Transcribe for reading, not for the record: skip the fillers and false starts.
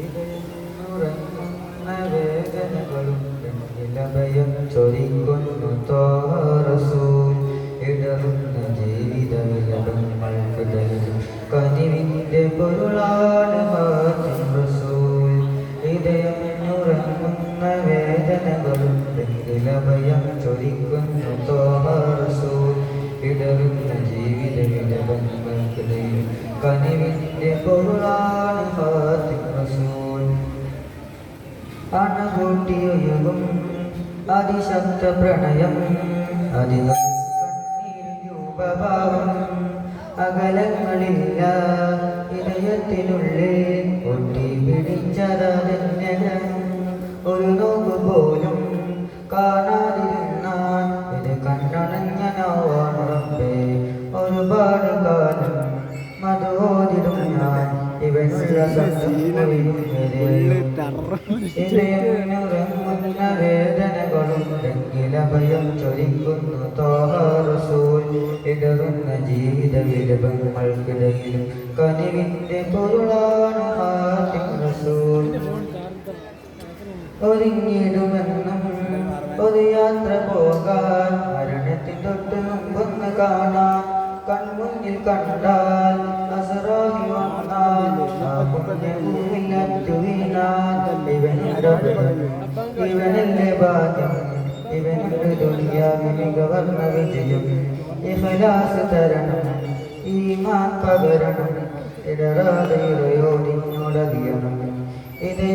ഇടയുറങ്ങുന്ന വേദനകളും ഭയം ചൊരിക്കുന്നു ത്വാഹ റസൂൽ. ഇടറുന്ന ജീവിത വിലപങ്ങൾക്കിടയിലും കനിവിൻ്റെ പൊരുളാണ് ഹാത്തിം റസൂൽ. ഇടയുറങ്ങുന്ന വേദനകളും ഭയം ചൊരിക്കുന്നു ത്വാഹ റസൂൽ. ഇടറുന്ന ജീവിത വിലപങ്ങൾക്കിടയിലും കനിവിൻ്റെ പൊരുളാണ് ഹാത്തിം റസൂൽ. അണകൂട്ടിയൊഴുകും അതിശക്ത പ്രണയം അധികം രൂപഭാവം അകലങ്ങളില്ല ഇതയത്തിനുള്ളിൽ ഒട്ടി പിടിച്ചതന്നെ ഒരു നോക്ക് പോലും കാണാതിരുന്നാൽ ഇത് കണ്ണടഞ്ഞ നോവാണ് റബ്ബേ. ഒരുപാട് കാലം മധുവോതിടും ഞാൻ ഇവനുള്ള ഇടയുറങ്ങുന്ന വേദനകളും ഭയം ചൊരിക്കുന്നു ത്വാഹ റസൂൽ. ഇടറുന്ന ജീവിത വിലപങ്ങൾക്കിടയിലും കനിവിൻ്റെ പൊരുളാണ് ഹാത്തിം റസൂൽ. ഒരുങ്ങിടുമെന്നും ഒരു യാത്ര പോകാൻ മരണത്തിൻ തൊട്ട് മുമ്പൊന്ന് കാണാൻ കൺമുന്നിൽ കണ്ടാൽ അസ്റാഹി വന്നാൽ ആ പുണ്യഭൂമിയിലറ്റു വീണാൽ ഇവനല്ലേ ഭാഗ്യം, ഇവനുണ്ട് ദുനിയാവിന് ഗവർണ വിജയം. ഇഖ്ലാസ് തരണം, ഈമാൻ പകരണം, ഇടറാതെ ഇറയോടിനോടറിയണം. ഇതേ